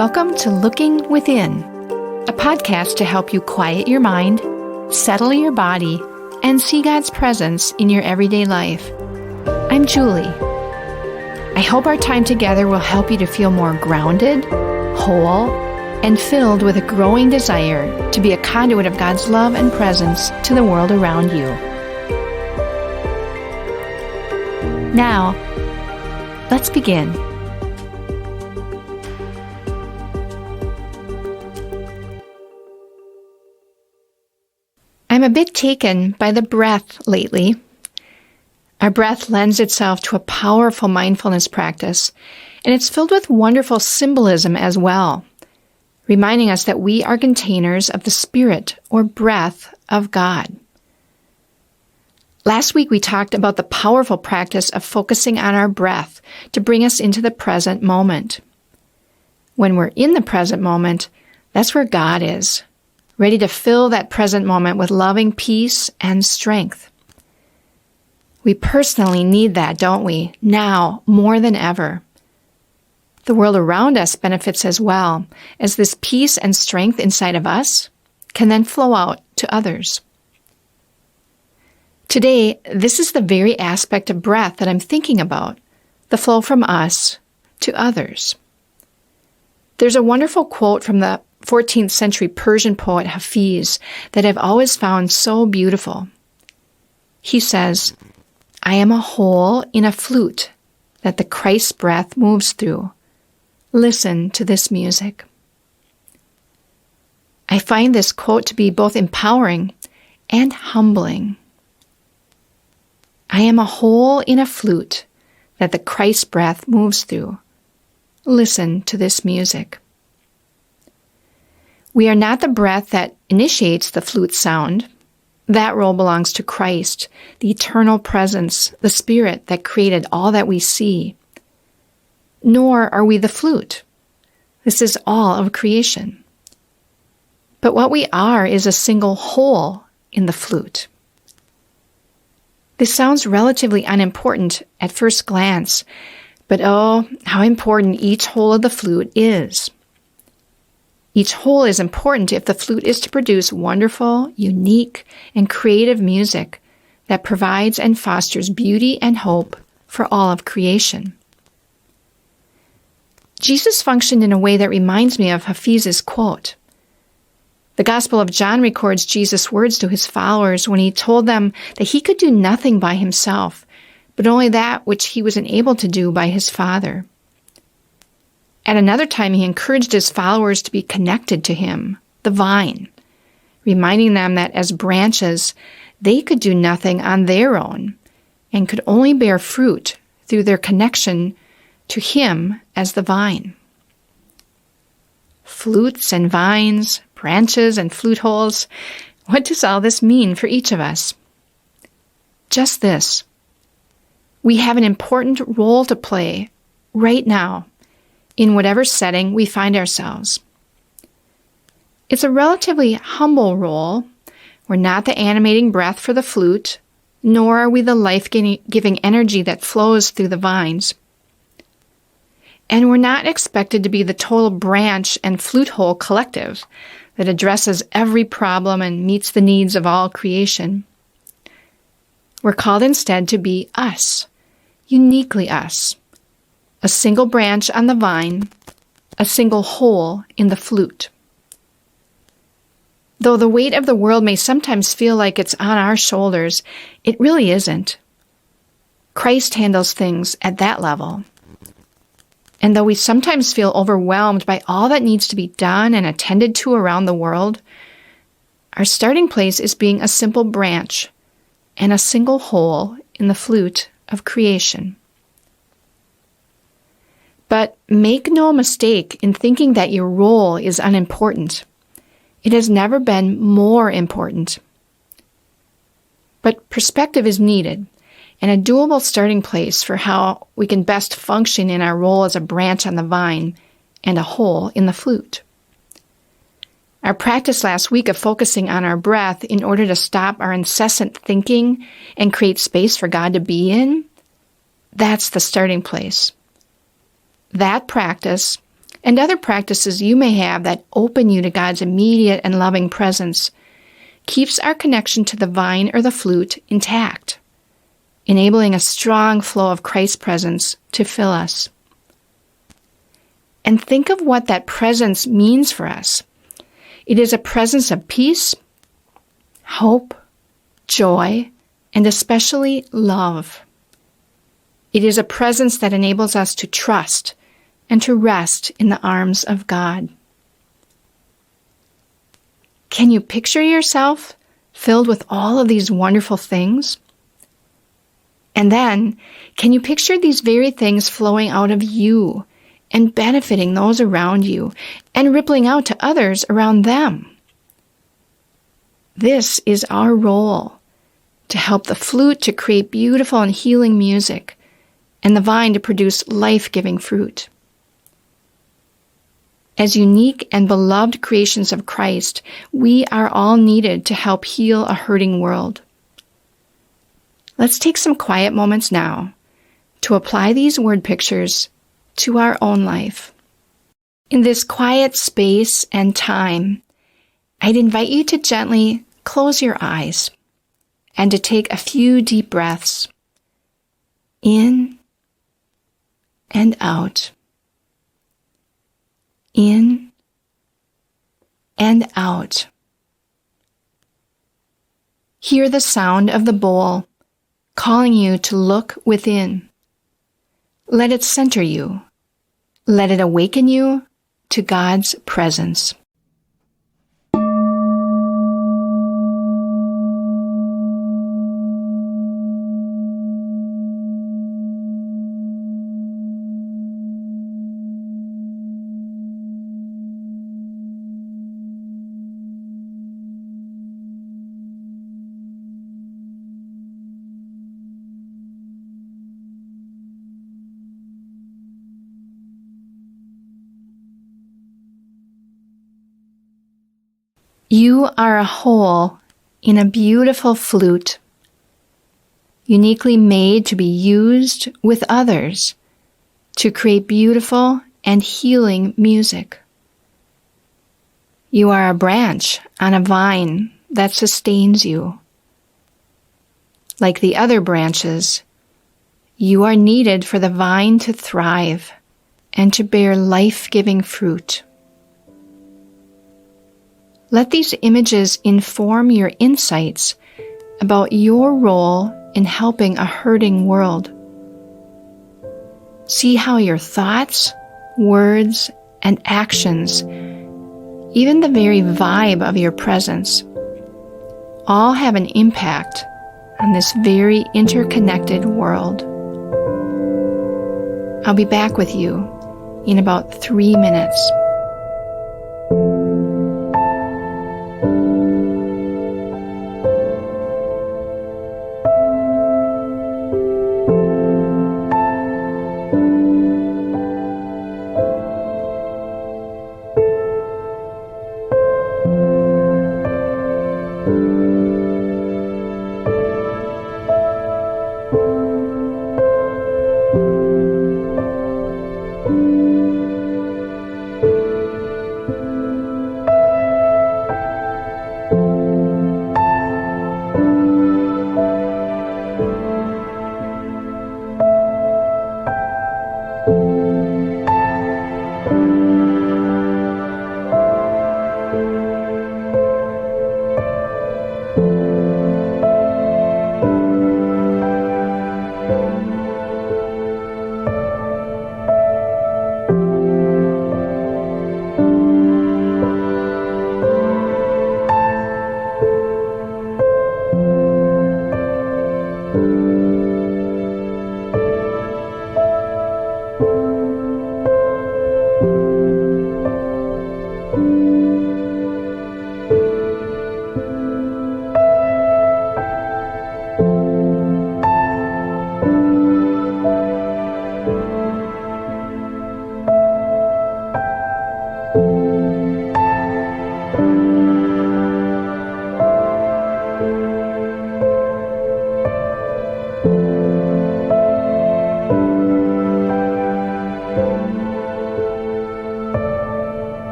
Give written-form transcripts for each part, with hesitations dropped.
Welcome to Looking Within, a podcast to help you quiet your mind, settle your body, and see God's presence in your everyday life. I'm Julie. I hope our time together will help you to feel more grounded, whole, and filled with a growing desire to be a conduit of God's love and presence to the world around you. Now, let's begin. I'm a bit taken by the breath lately. Our breath lends itself to a powerful mindfulness practice, and it's filled with wonderful symbolism as well, reminding us that we are containers of the Spirit or breath of God. Last week we talked about the powerful practice of focusing on our breath to bring us into the present moment. When we're in the present moment, that's where God is, ready to fill that present moment with loving peace and strength. We personally need that, don't we? Now, more than ever. The world around us benefits as well, as this peace and strength inside of us can then flow out to others. Today, this is the very aspect of breath that I'm thinking about, the flow from us to others. There's a wonderful quote from the 14th century Persian poet Hafiz that I've always found so beautiful. He says, "I am a hole in a flute that the Christ's breath moves through. Listen to this music." I find this quote to be both empowering and humbling. I am a hole in a flute that the Christ's breath moves through. Listen to this music. We are not the breath that initiates the flute sound. That role belongs to Christ, the eternal presence, the Spirit that created all that we see. Nor are we the flute. This is all of creation. But what we are is a single hole in the flute. This sounds relatively unimportant at first glance, but oh, how important each hole of the flute is. Each hole is important if the flute is to produce wonderful, unique, and creative music that provides and fosters beauty and hope for all of creation. Jesus functioned in a way that reminds me of Hafiz's quote. The Gospel of John records Jesus' words to his followers when he told them that he could do nothing by himself, but only that which he was enabled to do by his Father. At another time, he encouraged his followers to be connected to him, the vine, reminding them that as branches, they could do nothing on their own and could only bear fruit through their connection to him as the vine. Flutes and vines, branches and flute holes, what does all this mean for each of us? Just this. We have an important role to play right now in whatever setting we find ourselves. It's a relatively humble role. We're not the animating breath for the flute, nor are we the life-giving energy that flows through the vines. And we're not expected to be the total branch and flute hole collective that addresses every problem and meets the needs of all creation. We're called instead to be us, uniquely us. A single branch on the vine, a single hole in the flute. Though the weight of the world may sometimes feel like it's on our shoulders, it really isn't. Christ handles things at that level. And though we sometimes feel overwhelmed by all that needs to be done and attended to around the world, our starting place is being a simple branch and a single hole in the flute of creation. But make no mistake in thinking that your role is unimportant. It has never been more important. But perspective is needed, and a doable starting place for how we can best function in our role as a branch on the vine and a hole in the flute. Our practice last week of focusing on our breath in order to stop our incessant thinking and create space for God to be in, that's the starting place. That practice, and other practices you may have that open you to God's immediate and loving presence keeps our connection to the vine or the flute intact, enabling a strong flow of Christ's presence to fill us. And think of what that presence means for us. It is a presence of peace, hope, joy, and especially love. It is a presence that enables us to trust and to rest in the arms of God. Can you picture yourself filled with all of these wonderful things? And then, can you picture these very things flowing out of you and benefiting those around you and rippling out to others around them? This is our role, to help the flute to create beautiful and healing music, and the vine to produce life-giving fruit. As unique and beloved creations of Christ, we are all needed to help heal a hurting world. Let's take some quiet moments now to apply these word pictures to our own life. In this quiet space and time, I'd invite you to gently close your eyes and to take a few deep breaths in and out, in and out. Hear the sound of the bowl calling you to look within. Let it center you. Let it awaken you to God's presence. You are a whole in a beautiful flute, uniquely made to be used with others to create beautiful and healing music. You are a branch on a vine that sustains you. Like the other branches, you are needed for the vine to thrive and to bear life-giving fruit. Let these images inform your insights about your role in helping a hurting world. See how your thoughts, words, and actions, even the very vibe of your presence, all have an impact on this very interconnected world. I'll be back with you in about 3 minutes.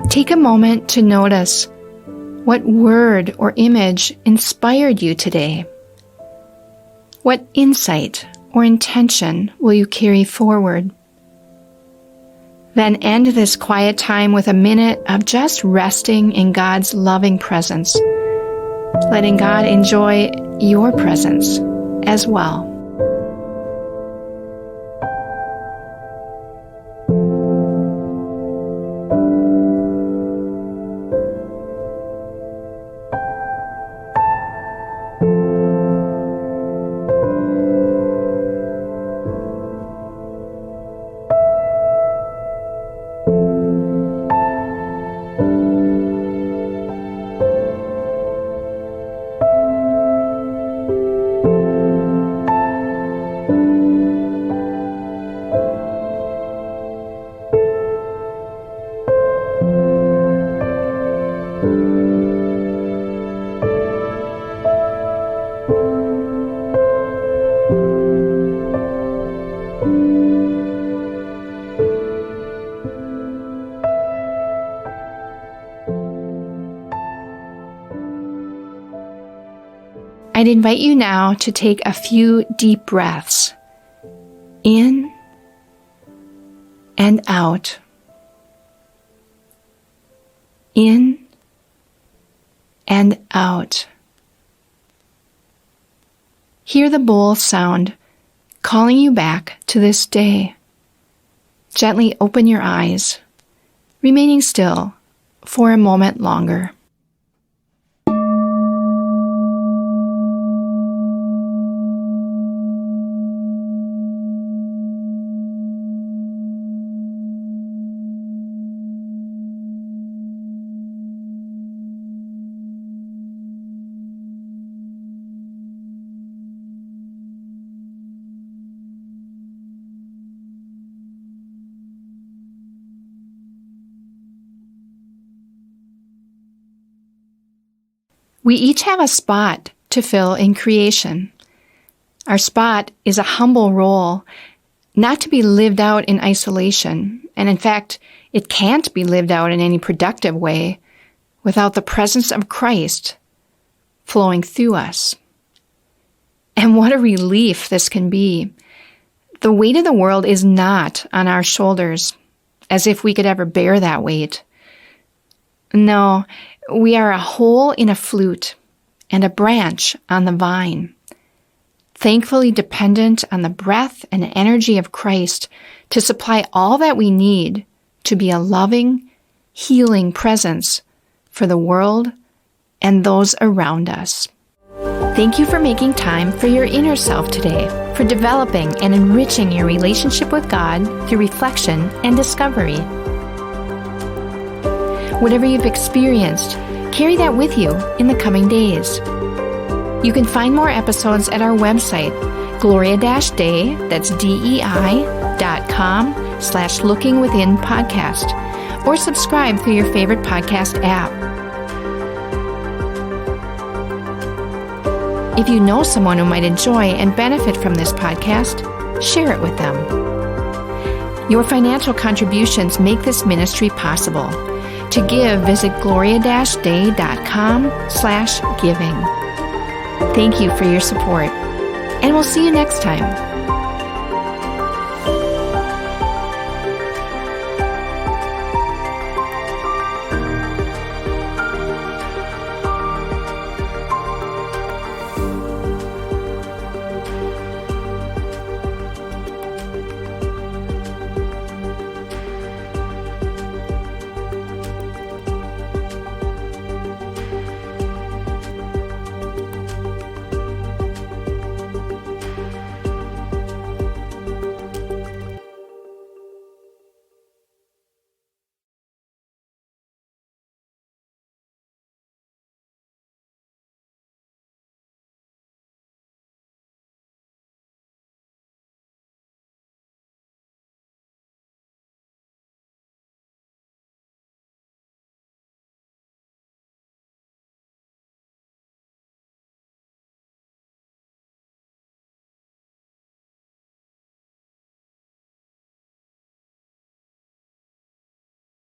Take a moment to notice what word or image inspired you today. What insight or intention will you carry forward? Then end this quiet time with a minute of just resting in God's loving presence, letting God enjoy your presence as well. I'd invite you now to take a few deep breaths in and out. In and out. Hear the bowl sound calling you back to this day. Gently open your eyes, remaining still for a moment longer. We each have a spot to fill in creation. Our spot is a humble role, not to be lived out in isolation, and in fact, it can't be lived out in any productive way without the presence of Christ flowing through us. And what a relief this can be. The weight of the world is not on our shoulders, as if we could ever bear that weight. No, we are a hole in a flute and a branch on the vine, thankfully dependent on the breath and energy of Christ to supply all that we need to be a loving, healing presence for the world and those around us. Thank you for making time for your inner self today, for developing and enriching your relationship with God through reflection and discovery. Whatever you've experienced, carry that with you in the coming days. You can find more episodes at our website, Gloria-Day, that's DEI.com/lookingwithinpodcast, or subscribe through your favorite podcast app. If you know someone who might enjoy and benefit from this podcast, share it with them. Your financial contributions make this ministry possible. To give, visit gloria-day.com/giving. Thank you for your support, and we'll see you next time.